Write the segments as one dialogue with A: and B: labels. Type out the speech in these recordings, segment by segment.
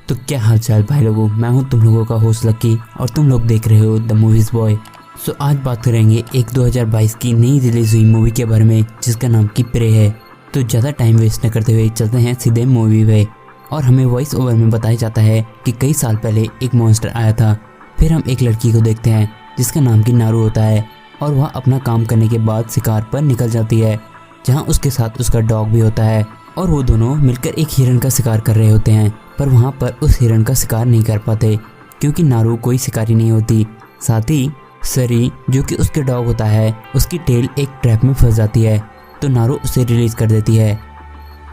A: तो क्या हाल चाल भाई लोगों, मैं हूं तुम लोगों का होस्ट लकी और तुम लोग देख रहे हो द मूवीज बॉय। सो आज बात करेंगे एक 2022 की नई रिलीज हुई मूवी के बारे में जिसका नाम की प्रे है। तो ज़्यादा टाइम वेस्ट न करते हुए चलते हैं सीधे मूवी पे। और हमें वॉइस ओवर में बताया जाता है कि कई साल पहले एक मॉन्स्टर आया था। फिर हम एक लड़की को देखते हैं जिसका नाम की नारू होता है और वह अपना काम करने के बाद शिकार पर निकल जाती है, जहाँ उसके साथ उसका डॉग भी होता है। और वो दोनों मिलकर एक हिरन का शिकार कर रहे होते हैं, पर वहाँ पर उस हिरन का शिकार नहीं कर पाते क्योंकि नारू कोई शिकारी नहीं होती। साथ ही सरी जो कि उसके डॉग होता है, उसकी टेल एक ट्रैप में फंस जाती है, तो नारू उसे रिलीज कर देती है।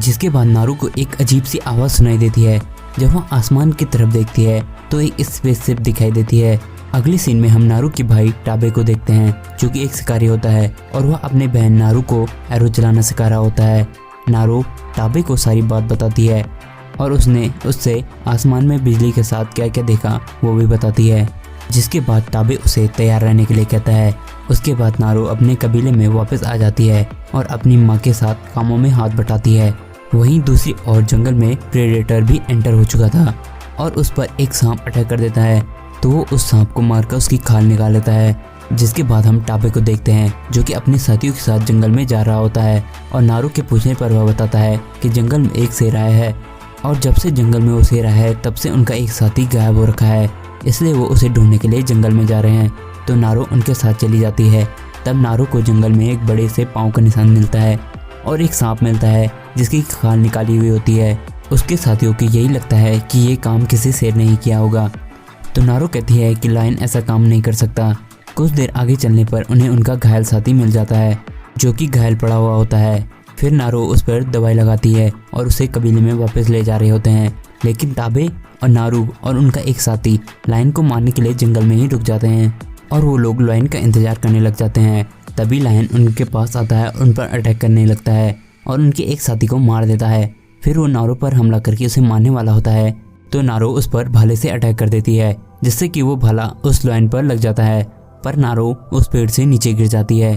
A: जिसके बाद नारू को एक अजीब सी आवाज़ सुनाई देती है। जब वह आसमान की तरफ देखती है तो एक स्पेसशिप दिखाई देती है। अगली सीन में हम नारू के भाई टाबे को देखते हैं जो कि एक शिकारी होता है और वह अपने बहन नारू को एरो चलाना सिखा रहा होता है। नारू टाबे को सारी बात बताती है और उसने उससे आसमान में बिजली के साथ क्या क्या देखा वो भी बताती है। जिसके बाद टाबे उसे तैयार रहने के लिए कहता है। उसके बाद नारू अपने कबीले में वापस आ जाती है और अपनी माँ के साथ कामों में हाथ बटाती है। वहीं दूसरी ओर जंगल में प्रेडेटर भी एंटर हो चुका था और उस पर एक सांप अटैक कर देता है, तो वो उस सांप को मारकर उसकी खाल निकाल लेता है। जिसके बाद हम टाबे को देखते हैं जो कि अपने साथियों के साथ जंगल में जा रहा होता है और नारू के पूछने पर वह बताता है कि जंगल में एक शेर आया है और जब से जंगल में वो शेर आया है तब से उनका एक साथी गायब हो रखा है, इसलिए वो उसे ढूंढने के लिए जंगल में जा रहे हैं। तो नारू उनके साथ चली जाती है। तब नारू को जंगल में एक बड़े से पाँव का निशान मिलता है और एक सांप मिलता है जिसकी खाल निकाली हुई होती है। उसके साथियों को यही लगता है कि ये काम किसी शेर ने ही किया होगा। तो नारू कहती है कि लायन ऐसा काम नहीं कर सकता। कुछ देर आगे चलने पर उन्हें उनका घायल साथी मिल जाता है जो कि घायल पड़ा हुआ होता है। फिर नारू उस पर दवाई लगाती है और उसे कबीले में वापस ले जा रहे होते हैं, लेकिन टाबे और नारू और उनका एक साथी लायन को मारने के लिए जंगल में ही रुक जाते हैं और वो लोग लायन का इंतजार करने लग जाते हैं। तभी लायन उनके पास आता है, उन पर अटैक करने लगता है और उनके एक साथी को मार देता है। फिर वो नारू पर हमला करके उसे मारने वाला होता है, तो नारू उस पर भाले से अटैक कर देती है जिससे कि वो भाला उस लायन पर लग जाता है, पर नारू उस पेड़ से नीचे गिर जाती है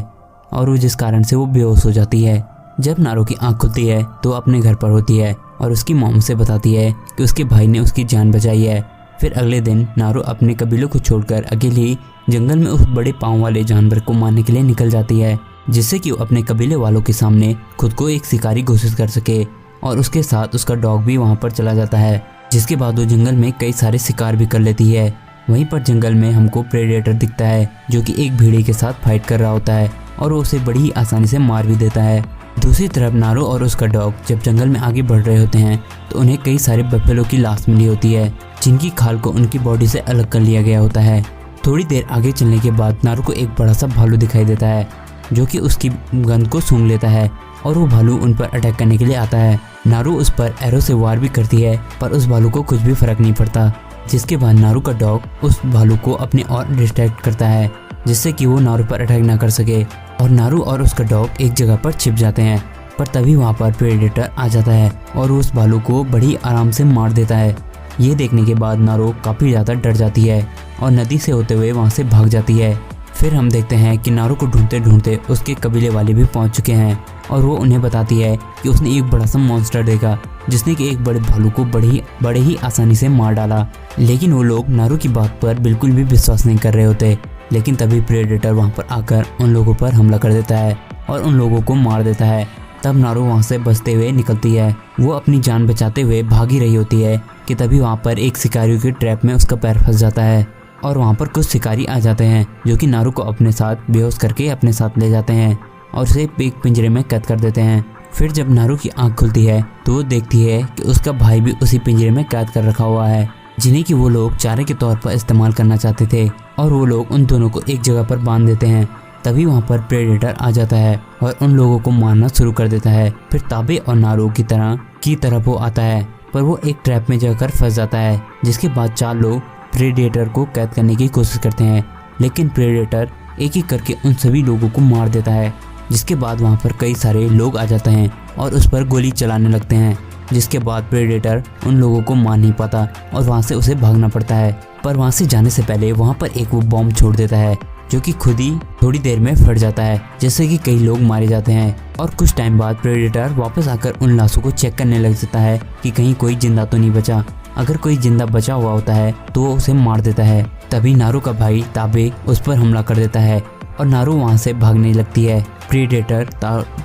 A: और वो जिस कारण से वो बेहोश हो जाती है। जब नारू की आंख खुलती है तो अपने घर पर होती है और उसकी मॉम से बताती है कि उसके भाई ने उसकी जान बचाई है। फिर अगले दिन नारू अपने कबीलों को छोड़कर अकेली जंगल में उस बड़े पाँव वाले जानवर को मारने के लिए निकल जाती है, जिससे कि वो अपने कबीले वालों के सामने खुद को एक शिकारी घोषित कर सके। और उसके साथ उसका डॉग भी वहाँ पर चला जाता है। जिसके बाद वो जंगल में कई सारे शिकार भी कर लेती है। वहीं पर जंगल में हमको प्रेडेटर दिखता है जो कि एक भेड़िए के साथ फाइट कर रहा होता है और वो उसे बड़ी ही आसानी से मार भी देता है। दूसरी तरफ नारू और उसका डॉग जब जंगल में आगे बढ़ रहे होते हैं तो उन्हें कई सारे बफेलो की लाश मिली होती है जिनकी खाल को उनकी बॉडी से अलग कर लिया गया होता है। थोड़ी देर आगे चलने के बाद नारू को एक बड़ा सा भालू दिखाई देता है जो कि उसकी गंध को सूंघ लेता है और वो भालू उन पर अटैक करने के लिए आता है। नारू उस पर एरो से वार भी करती है पर उस भालू को कुछ भी फर्क नहीं पड़ता। जिसके बाद नारू का डॉग उस भालू को अपने और डिस्ट्रैक्ट करता है जिससे कि वो नारू पर अटैक ना कर सके और नारू और उसका डॉग एक जगह पर छिप जाते हैं। पर तभी वहाँ पर प्रेडेटर आ जाता है और उस भालू को बड़ी आराम से मार देता है। ये देखने के बाद नारू काफ़ी ज़्यादा डर जाती है और नदी से होते हुए वहाँ से भाग जाती है। फिर हम देखते हैं कि नारू को ढूंढते ढूंढते उसके कबीले वाले भी पहुँच चुके हैं और वो उन्हें बताती है कि उसने एक बड़ा सा मॉन्स्टर देखा जिसने कि एक बड़े भालू को बड़े ही आसानी से मार डाला। लेकिन वो लोग नारू की बात पर बिल्कुल भी विश्वास नहीं कर रहे होते। लेकिन तभी प्रेडेटर वहाँ पर आकर उन लोगों पर हमला कर देता है और उन लोगों को मार देता है। तब नारू वहाँ से बचते हुए निकलती है। वो अपनी जान बचाते हुए भागी रही होती है कि तभी वहाँ पर एक शिकारियों के ट्रैप में उसका पैर फंस जाता है और वहाँ पर कुछ शिकारी आ जाते हैं जो कि नारू को अपने साथ बेहोश करके अपने साथ ले जाते हैं और उसे एक पिंजरे में कैद कर देते हैं। फिर जब नारू की आंख खुलती है तो वो देखती है कि उसका भाई भी उसी पिंजरे में कैद कर रखा हुआ है, जिन्हें कि वो लोग चारे के तौर पर इस्तेमाल करना चाहते थे और वो लोग उन दोनों को एक जगह पर बांध देते हैं। तभी वहाँ पर प्रेडेटर आ जाता है और उन लोगों को मारना शुरू कर देता है। फिर ताबे और नारू की तरफ वो आता है पर वो एक ट्रैप में जाकर फंस जाता है। जिसके बाद 4 लोग प्रेडेटर को कैद करने की कोशिश करते हैं, लेकिन प्रेडेटर एक एक करके उन सभी लोगों को मार देता है। जिसके बाद वहाँ पर कई सारे लोग आ जाते हैं और उस पर गोली चलाने लगते हैं। जिसके बाद प्रेडेटर उन लोगों को मार नहीं पाता और वहाँ से उसे भागना पड़ता है। पर वहाँ से जाने से पहले वहाँ पर एक वो बॉम्ब छोड़ देता है जो कि खुद ही थोड़ी देर में फट जाता है, जिससे कि कई लोग मारे जाते हैं। और कुछ टाइम बाद प्रेडेटर वापस आकर उन लाशों को चेक करने लग जाता है कि कहीं कोई जिंदा तो नहीं बचा। अगर कोई जिंदा बचा हुआ होता है तो वो उसे मार देता है। तभी नारू का भाई ताबे उस पर हमला कर देता है और नारू वहाँ से भागने लगती है। प्रीडेटर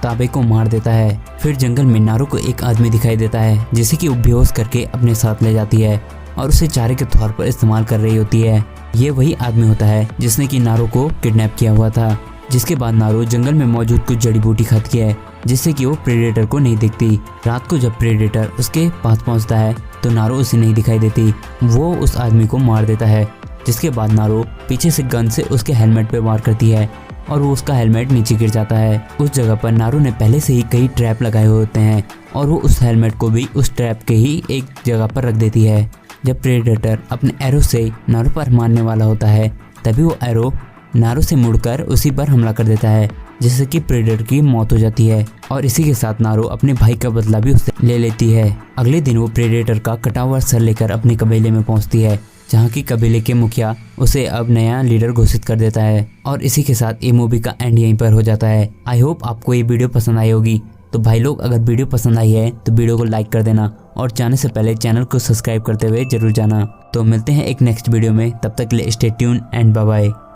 A: ताबे को मार देता है। फिर जंगल में नारू को एक आदमी दिखाई देता है जिसे कि वो बेहोश करके अपने साथ ले जाती है और उसे चारे के तौर पर इस्तेमाल कर रही होती है। ये वही आदमी होता है जिसने कि नारू को किडनैप किया हुआ था। जिसके बाद नारू जंगल में मौजूद कुछ जड़ी बूटी खाती है जिससे कि वो प्रेडेटर को नहीं दिखती। रात को जब प्रेडेटर उसके पास पहुंचता है तो नारू उसे नहीं दिखाई देती। वो उस आदमी को मार देता है। जिसके बाद नारू पीछे से गन से उसके हेलमेट पे वार करती है और वो उसका हेलमेट नीचे गिर जाता है। उस जगह पर नारू ने पहले से ही कई ट्रैप लगाए हुए होते हैं और वो उस हेलमेट को भी उस ट्रैप के ही एक जगह पर रख देती है। जब प्रेडेटर अपने एरो से नारू पर मारने वाला होता है तभी वो एरो नारू से मुड़कर उसी पर हमला कर देता है जिससे कि प्रेडेटर की मौत हो जाती है और इसी के साथ नारू अपने भाई का बदला भी उससे ले लेती है। अगले दिन वो प्रेडेटर का कटा हुआ सर लेकर अपने कबीले में पहुंचती है जहाँ की कबीले के मुखिया उसे अब नया लीडर घोषित कर देता है। और इसी के साथ ये मूवी का एंड यहीं पर हो जाता है। आई होप आपको ये वीडियो पसंद आई होगी। तो भाई लोग, अगर वीडियो पसंद आई है तो वीडियो को लाइक कर देना और जाने से पहले चैनल को सब्सक्राइब करते हुए जरूर जाना। तो मिलते हैं एक नेक्स्ट वीडियो में, तब तक के लिए stay tune and bye bye.